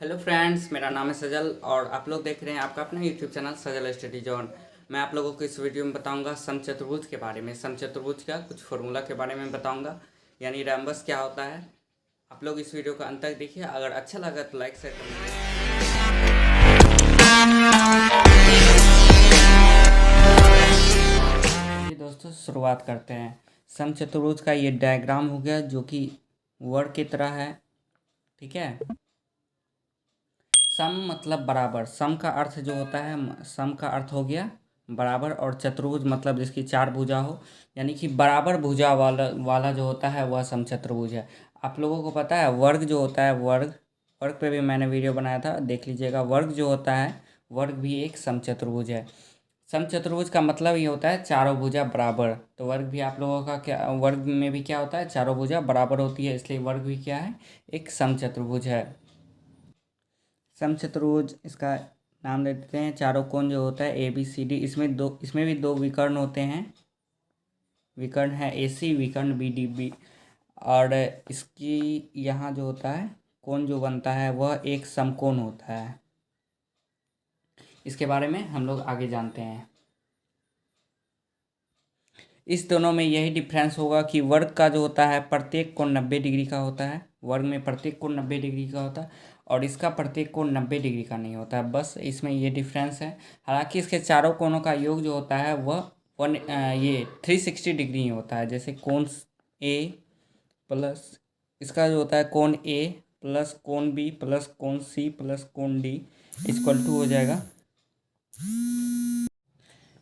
Hello friends, मेरा नाम है सजल और आप लोग देख रहे हैं आपका अपना यूट्यूब चैनल सजल स्टडी जोन। मैं आप लोगों को इस वीडियो में बताऊंगा समचतुर्भुज के बारे में, समचतुर्भुज का कुछ फार्मूला के बारे में बताऊंगा, यानी रैम्बस क्या होता है। आप लोग इस वीडियो को अंत तक देखिए। अगर अच्छा लगा तो लाइक शेयर करें। दोस्तों शुरुआत करते हैं। समचतुर्भुज का ये डायग्राम हो गया जो कि वर्ड की तरह है, ठीक है। सम मतलब बराबर, सम का अर्थ जो होता है, सम का अर्थ हो गया बराबर, और चतुर्भुज मतलब जिसकी चार भुजा हो, यानी कि बराबर भुजा वाला जो होता है वह समचतुर्भुज है। आप लोगों को पता है वर्ग जो होता है, वर्ग वर्ग पे भी मैंने वीडियो बनाया था, देख लीजिएगा। वर्ग जो होता है, वर्ग भी एक समचतुर्भुज है। समचतुर्भुज का मतलब ये होता है चारों भुजा बराबर। तो वर्ग भी आप लोगों का क्या, वर्ग में भी क्या होता है, चारों भुजा बराबर होती है, इसलिए वर्ग भी क्या है, एक समचतुर्भुज है। समचतुर्भुज इसका नाम दे देते हैं। चारों कोण जो होता है ए बी सी डी, इसमें भी दो विकर्ण होते हैं। विकर्ण है ए सी, विकर्ण बी डी बी। और इसकी यहाँ जो होता है कोण जो बनता है वह एक समकोण होता है। इसके बारे में हम लोग आगे जानते हैं। इस दोनों में यही डिफरेंस होगा कि वर्ग का जो होता है प्रत्येक कोण 90 डिग्री का होता है। वर्ग में प्रत्येक कोण 90 डिग्री का होता है और इसका प्रत्येक कोण 90 डिग्री का नहीं होता है, बस इसमें ये डिफरेंस है। हालांकि इसके चारों कोणों का योग जो होता है वह ये 360 डिग्री होता है। जैसे कोण ए प्लस इसका जो होता है कोण ए प्लस कोण बी प्लस कोण सी प्लस कोण डी इक्वल टू हो जाएगा।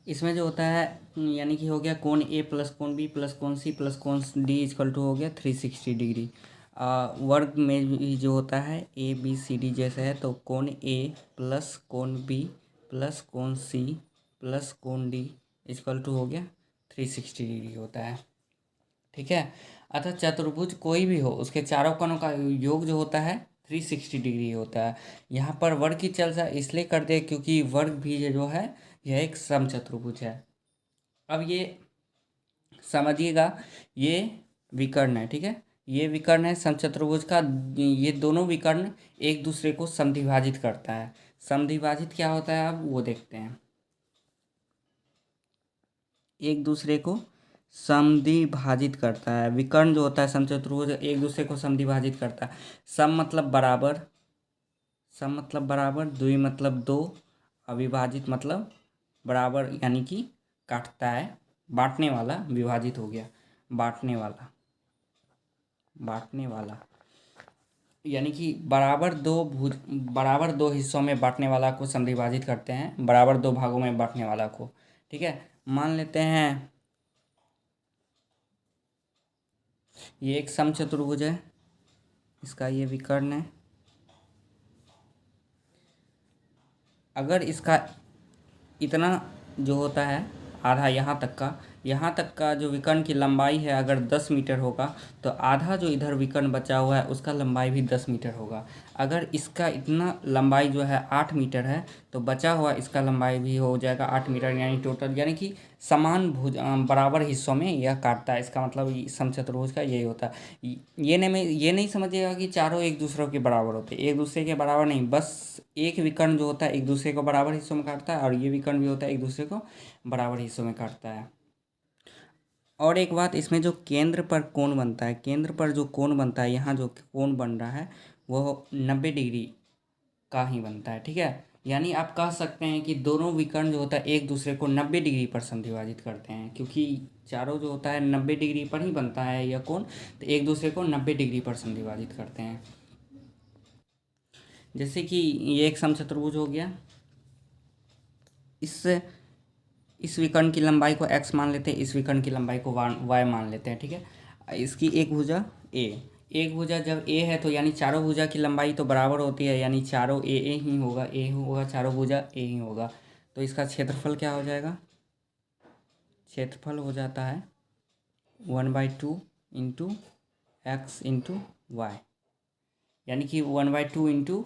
इसमें जो होता है यानी कि हो गया कोण ए प्लस कोण बी प्लस कोण सी प्लस कोण डी इक्वल टू हो गया 360 डिग्री। वर्ग में भी जो होता है ए बी सी डी जैसे है, तो कोण ए प्लस कोण बी प्लस कोण सी प्लस कोण डी इक्वल टू हो गया 360 डिग्री होता है, ठीक है। अतः चतुर्भुज कोई भी हो उसके चारों कोणों का योग जो होता है 360 डिग्री होता है। यहाँ पर वर्ग की चर्चा इसलिए करते हैं क्योंकि वर्ग भी जो है यह एक समचतुर्भुज है। अब ये समझिएगा, ये विकर्ण है, ठीक है। ये विकर्ण है समचतुर्भुज का। ये दोनों विकर्ण एक दूसरे को समद्विभाजित करता है। समद्विभाजित क्या होता है अब वो देखते हैं। एक दूसरे को समद्विभाजित करता है। विकर्ण जो होता है समचतुर्भुज एक दूसरे को समद्विभाजित करता है। सम मतलब बराबर, सम मतलब बराबर, द्वि मतलब दो, अविभाजित मतलब बराबर यानी कि काटता है, बांटने वाला, विभाजित हो गया बांटने वाला, बांटने वाला यानी कि बराबर दो हिस्सों में बांटने वाला को समद्विभाजित करते हैं, बराबर दो भागों में बांटने वाला को, ठीक है। मान लेते हैं ये एक समचतुर्भुज है, इसका ये विकर्ण है। अगर इसका इतना जो होता है आधा यहाँ तक का जो विकर्ण की लंबाई है अगर 10 मीटर होगा, तो आधा जो इधर विकर्ण बचा हुआ है उसका लंबाई भी 10 मीटर होगा। अगर इसका इतना लंबाई जो है 8 मीटर है, तो बचा हुआ इसका लंबाई भी हो जाएगा 8 मीटर, यानी टोटल, यानी कि समान बराबर हिस्सों में यह काटता है। इसका मतलब समचतुर्भुज का यही होता है। ये नहीं समझिएगा कि चारों एक दूसरों के बराबर होते हैं, एक दूसरे के बराबर नहीं, बस एक विकर्ण जो होता है एक दूसरे को बराबर हिस्सों में काटता है और ये विकर्ण भी होता है एक दूसरे को बराबर हिस्सों में काटता है। और एक बात, इसमें जो केंद्र पर कोण बनता है, केंद्र पर जो कोण बनता है, यहाँ जो कोण बन रहा है वो 90 डिग्री का ही बनता है, ठीक है। यानी आप कह सकते हैं कि दोनों विकर्ण जो होता है एक दूसरे को 90 डिग्री पर समद्विभाजित करते हैं, क्योंकि चारों जो होता है 90 डिग्री पर ही बनता है यह कोण, तो एक दूसरे को 90 डिग्री पर समद्विभाजित करते हैं। जैसे कि ये एक समचतुर्भुज हो गया, इस विकर्ण की लंबाई को x मान लेते हैं, इस विकर्ण की लंबाई को y मान लेते हैं, ठीक है। इसकी एक भुजा a, एक भुजा जब a है तो यानी चारों भुजा की लंबाई तो बराबर होती है, यानी चारों a ही होगा, a होगा, चारों भुजा a ही होगा। तो इसका क्षेत्रफल क्या हो जाएगा, क्षेत्रफल हो जाता है 1/2 × x × y, यानी कि 1/2 ×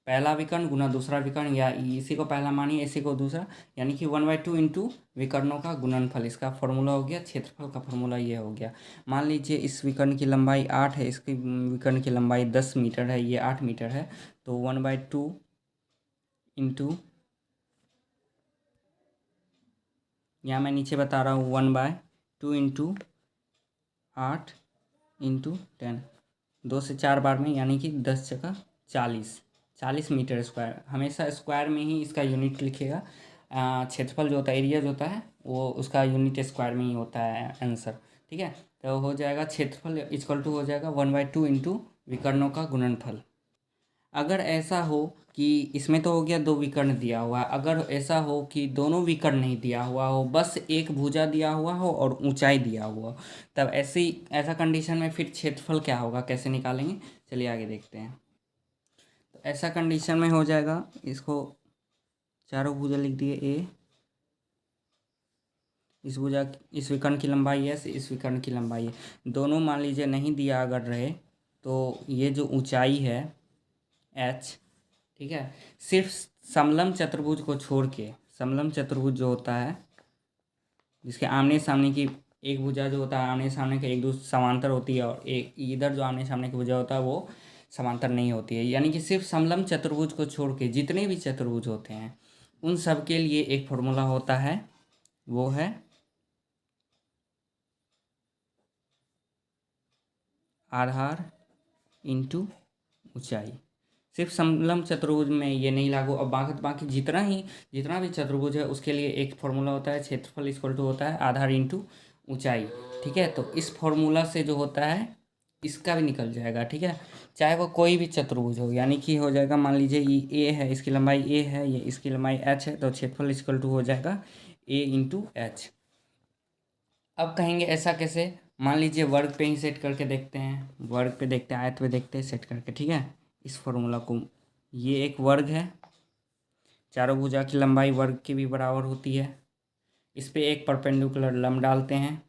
पहला विकर्ण गुना दूसरा विकर्ण, या इसी को पहला मानिए इसी को दूसरा, यानी कि 1/2 इंटू विकर्णों का गुणनफल, इसका फॉर्मूला हो गया। क्षेत्रफल का फॉर्मूला ये हो गया। मान लीजिए इस विकर्ण की लंबाई 8 है, इसकी विकर्ण की लंबाई 10 मीटर है, ये 8 मीटर है, तो 1/2 इंटू, यहाँ मैं नीचे बता रहा हूँ 1/2 इंटू 8 इंटू 10, 2 से 4 बार में, यानी कि 10 जगह 40 मीटर स्क्वायर। हमेशा स्क्वायर में ही इसका यूनिट लिखिएगा। क्षेत्रफल जो होता है, एरिया जो होता है, वो उसका यूनिट स्क्वायर में ही होता है आंसर। ठीक है, तो हो जाएगा क्षेत्रफल इक्वल टू हो जाएगा 1/2 इंटू विकर्णों का गुणनफल। अगर ऐसा हो कि इसमें तो हो गया 2 विकर्ण दिया हुआ है, अगर ऐसा हो कि दोनों विकर्ण नहीं दिया हुआ हो, बस एक भुजा दिया हुआ हो और ऊंचाई दिया हुआ हो, तब ऐसा कंडीशन में फिर क्षेत्रफल क्या होगा, कैसे निकालेंगे, चलिए आगे देखते हैं। तो ऐसा कंडीशन में हो जाएगा, इसको चारों भुजा लिख दिए ए, इस विकर्ण की लंबाई है, इस विकर्ण की लंबाई है, दोनों मान लीजिए नहीं दिया अगर रहे, तो ये जो ऊंचाई है एच, ठीक है, सिर्फ समलंब चतुर्भुज को छोड़ के, समलंब चतुर्भुज जो होता है जिसके आमने सामने की एक भुजा जो होता है आमने सामने के एक दूसरे समांतर होती है, और एक इधर जो आमने सामने की भुजा होता है वो समांतर नहीं होती है, यानी कि सिर्फ समलंब चतुर्भुज को छोड़ के जितने भी चतुर्भुज होते हैं उन सब के लिए एक फॉर्मूला होता है, वो है आधार इंटू ऊंचाई। सिर्फ समलंब चतुर्भुज में ये नहीं लागू, और बाकी जितना भी चतुर्भुज है उसके लिए एक फॉर्मूला होता है, क्षेत्रफल इक्वल टू होता है आधार इंटू ऊंचाई। ठीक है, तो इस फॉर्मूला से जो होता है इसका भी निकल जाएगा। ठीक है, चाहे वो कोई भी चतुर्भुज हो, यानी कि हो जाएगा, मान लीजिए ये ए है, इसकी लंबाई ए है, ये इसकी लंबाई एच है, तो क्षेत्रफल इक्वल टू हो जाएगा ए इंटू एच। अब कहेंगे ऐसा कैसे, मान लीजिए वर्ग पे ही सेट करके देखते हैं, वर्ग पे देखते हैं, आयत पे देखते हैं सेट करके। ठीक है, इस फॉर्मूला को, ये एक वर्ग है, चारों भुजा की लंबाई वर्ग की भी बराबर होती है, इस पे एक परपेंडिकुलर लंब डालते हैं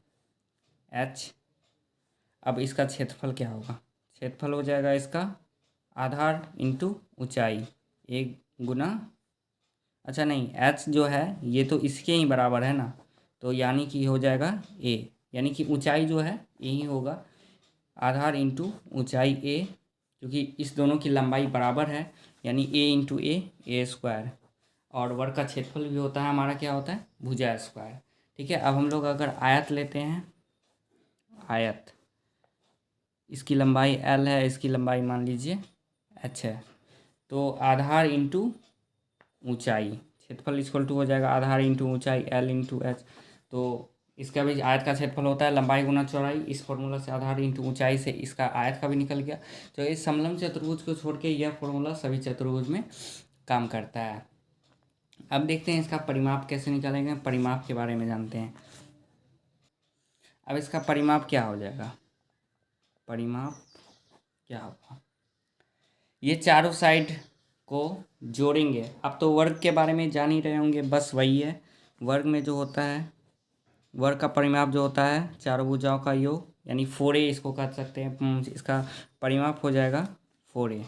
एच। अब इसका क्षेत्रफल क्या होगा, क्षेत्रफल हो जाएगा इसका आधार इंटू ऊंचाई, एक गुना, अच्छा नहीं, एच जो है ये तो इसके ही बराबर है ना, तो यानी कि हो जाएगा ए, यानी कि ऊंचाई जो है यही होगा आधार इंटू ऊंचाई ए, क्योंकि इस दोनों की लंबाई बराबर है, यानी ए इंटू ए स्क्वायर, और वर्ग का क्षेत्रफल भी होता है हमारा क्या होता है, भुजा स्क्वायर। ठीक है, अब हम लोग अगर आयत लेते हैं, आयत, इसकी लंबाई एल है, इसकी लंबाई मान लीजिए एच है, तो आधार इंटू ऊंचाई, क्षेत्रफल इक्वल टू हो जाएगा आधार इंटू ऊंचाई एल इंटू एच। तो इसका भी आयत का क्षेत्रफल होता है लंबाई गुना चौड़ाई, इस फॉर्मूला से आधार इंटू ऊंचाई से इसका आयत का भी निकल गया। तो इस समलंब चतुर्भुज को छोड़ के यह फॉर्मूला सभी चतुर्भुज में काम करता है। अब देखते हैं इसका परिमाप कैसे निकालेंगे, परिमाप के बारे में जानते हैं। अब इसका परिमाप क्या हो जाएगा, परिमाप क्या होगा, ये चारों साइड को जोड़ेंगे। अब तो वर्ग के बारे में जान ही रहे होंगे, बस वही है, वर्ग में जो होता है, वर्ग का परिमाप जो होता है चारों भुजाओं का योग, यानी 4a इसको कह सकते हैं, इसका परिमाप हो जाएगा 4a।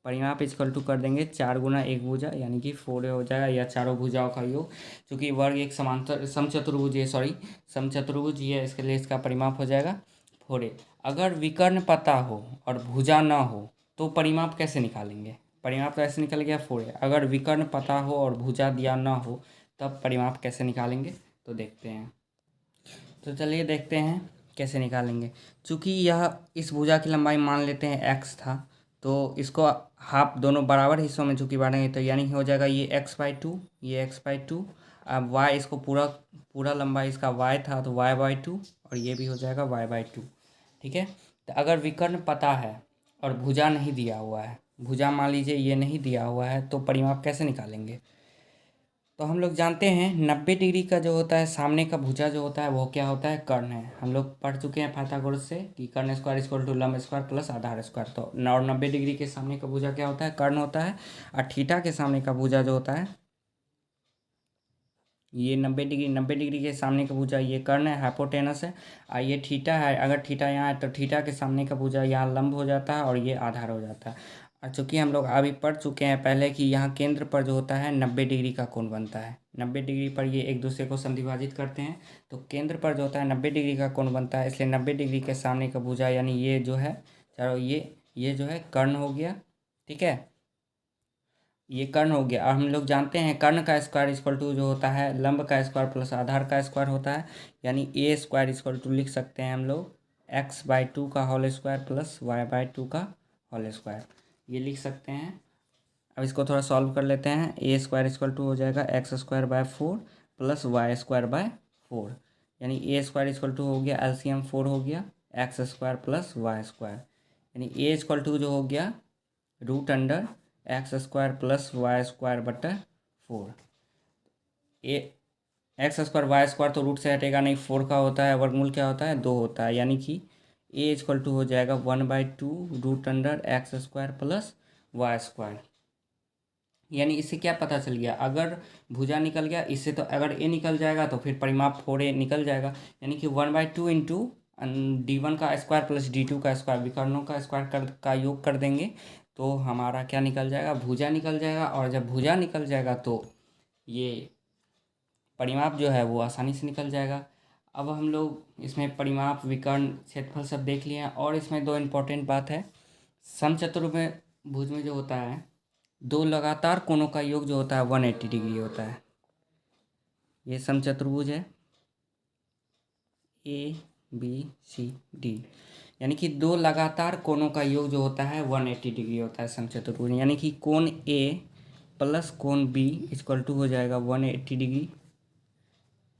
परिमाप इक्वल टू कर देंगे 4 गुना एक भुजा, यानी कि 4a हो जाएगा, या चारों भुजाओं का योग, क्योंकि वर्ग एक समांतर समचतुर्भुज है, समचतुर्भुज ये, इसके लिए इसका परिमाप हो जाएगा 4a। अगर विकर्ण पता हो और भुजा ना हो तो परिमाप कैसे निकालेंगे, परिमाप तो ऐसे निकल गया 4a। अगर विकर्ण पता हो और भुजा दिया ना हो तब परिमाप कैसे निकालेंगे, तो देखते हैं। तो चलिए देखते हैं कैसे निकालेंगे। चूँकि यह इस भुजा की लंबाई मान लेते हैं x था, तो इसको हाफ दोनों बराबर हिस्सों में चूँकि बांटेंगे, तो यानी कि हो जाएगा ये x/2, ये x/2। अब y, इसको पूरा लंबाई इसका y था तो y/2, और ये भी हो जाएगा y/2। ठीक है, तो अगर विकर्ण पता है और भुजा नहीं दिया हुआ है, भुजा मान लीजिए ये नहीं दिया हुआ है, तो परिमाप कैसे निकालेंगे। तो हम लोग जानते हैं 90 डिग्री का जो होता है सामने का भुजा जो होता है वो क्या होता है, कर्ण है। हम लोग पढ़ चुके हैं पाइथागोरस से कि कर्ण स्क्वायर इक्वल टू लंब स्क्वायर प्लस आधार स्क्वायर। तो और 90 डिग्री के सामने का भुजा क्या होता है, कर्ण होता है, और थीटा के सामने का भुजा जो होता है ये 90 डिग्री के सामने का भुजा ये कर्ण है, हाइपोटेनस है। और ये थीटा है, अगर थीटा यहाँ है तो थीटा के सामने का भुजा यहाँ लंब हो जाता है और ये आधार हो जाता है। और चूँकि हम लोग अभी पढ़ चुके हैं पहले कि यहाँ केंद्र पर जो होता है 90 डिग्री का कोण बनता है। 90 डिग्री पर ये एक दूसरे को समद्विभाजित करते हैं, तो केंद्र पर जो होता है 90 डिग्री का कोण बनता है, इसलिए 90 डिग्री के सामने का भुजा यानी ये जो है चारों ये जो है कर्ण हो गया। ठीक है, ये कर्ण हो गया। और हम लोग जानते हैं कर्ण का स्क्वायर इक्वल टू जो होता है लंब का स्क्वायर प्लस आधार का स्क्वायर होता है, यानी ए स्क्वायर इक्वल टू लिख सकते हैं हम लोग x/2 का होल स्क्वायर प्लस y/2 का होल स्क्वायर, ये लिख सकते हैं। अब इसको थोड़ा सॉल्व कर लेते हैं। ए स्क्वायर इक्वल टू हो जाएगा x²/4 प्लस y²/4, यानी ए स्क्वायर इक्वल टू हो गया एलसीएम 4 हो गया x² प्लस y², यानी ए इक्वल टू जो हो गया √x² प्लस y²/4। ए x²y² तो रूट से हटेगा नहीं, 4 का होता है, वर्गमूल क्या होता है 2 होता है, यानी कि ए इक्वल टू हो जाएगा 1/2 √x² प्लस y²। यानी इससे क्या पता चल गया, अगर भुजा निकल गया इससे, तो अगर ए निकल जाएगा तो फिर परिमाप 4a निकल जाएगा, यानी कि 1/2 इंटू d1 का स्क्वायर प्लस d2 का स्क्वायर, विकर्णों का स्क्वायर का योग कर देंगे तो हमारा क्या निकल जाएगा, भुजा निकल जाएगा। और जब भुजा निकल जाएगा तो ये परिमाप जो है वो आसानी से निकल जाएगा। अब हम लोग इसमें परिमाप, विकर्ण, क्षेत्रफल सब देख लिए हैं। और इसमें दो इम्पोर्टेंट बात है, समचतुर्भुज में जो होता है दो लगातार कोणों का योग जो होता है 180 डिग्री होता है। ये समचतुर्भुज है ABCD, यानी कि दो लगातार कोणों का योग जो होता है 180 डिग्री होता है समचतुर्भुज, यानी कि कोण A प्लस कोण B इक्वल टू हो जाएगा 180 डिग्री।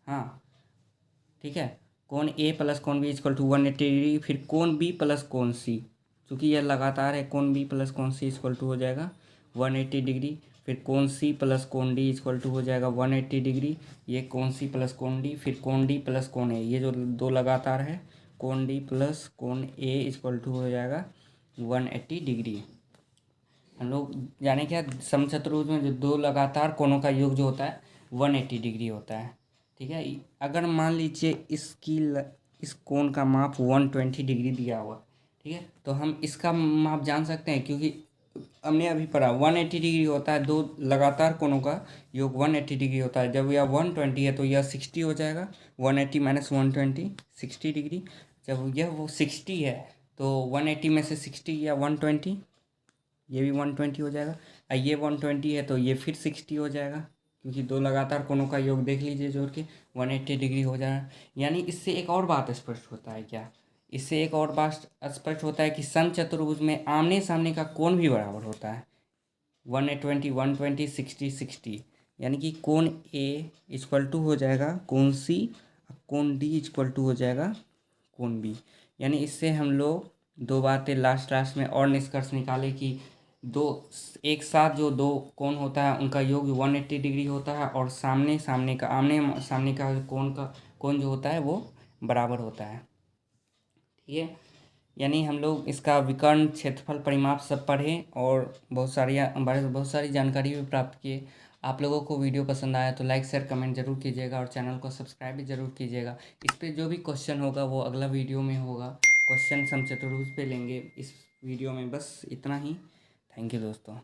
हाँ ठीक है, कोण A प्लस कोण B इक्वल टू 180 डिग्री। फिर कोण B प्लस कोण C, चूँकि यह लगातार है, कोण B प्लस कोण C इक्वल टू हो जाएगा 180 डिग्री। फिर कोण C प्लस कोण D इक्वल टू हो जाएगा 180 डिग्री। ये कोण C प्लस कोण D, फिर कोण D प्लस कोण A, ये जो दो लगातार है कोण D प्लस कोण A इक्वल टू हो जाएगा 180 डिग्री। हम लोग जाने क्या, समचतुर्भुज में जो दो लगातार कोणों का योग जो होता है 180 डिग्री होता है। ठीक है, अगर मान लीजिए इस कोण का माप 120 डिग्री दिया हुआ, ठीक है, तो हम इसका माप जान सकते हैं, क्योंकि हमने अभी पढ़ा 180 डिग्री होता है, दो लगातार कोणों का योग 180 डिग्री होता है। जब यह 120 है तो यह 60 हो जाएगा, 180 माइनस 120 60 डिग्री। जब यह वो 60 है तो 180 में से 60 या 120, ये भी 120 हो जाएगा। और ये 120 है तो ये फिर 60 हो जाएगा, क्योंकि दो लगातार कोणों का योग देख लीजिए जोड़ के 180 डिग्री हो जाएगा। यानी इससे एक और बात स्पष्ट होता है, क्या, इससे एक और बात स्पष्ट होता है कि समचतुर्भुज में आमने सामने का कोण भी बराबर होता है 120 120 60 60, यानी कि कोण A इक्वल टू हो जाएगा कोण C, कोण D इक्वल टू हो जाएगा कोण B। यानी इससे हम लोग दो बातें लास्ट में और निष्कर्ष निकाले कि दो एक साथ जो दो कोण होता है उनका योग 180 डिग्री होता है, और आमने सामने का कोण जो होता है वो बराबर होता है। ठीक है, यानी हम लोग इसका विकर्ण, क्षेत्रफल, परिमाप सब पढ़े और बहुत सारी जानकारी भी प्राप्त किए। आप लोगों को वीडियो पसंद आया तो लाइक शेयर कमेंट जरूर कीजिएगा और चैनल को सब्सक्राइब भी जरूर कीजिएगा। इस पर जो भी क्वेश्चन होगा वो अगला वीडियो में होगा, क्वेश्चन समचतुर्भुज पे लेंगे इस वीडियो में। बस इतना ही, थैंक यू दोस्तों।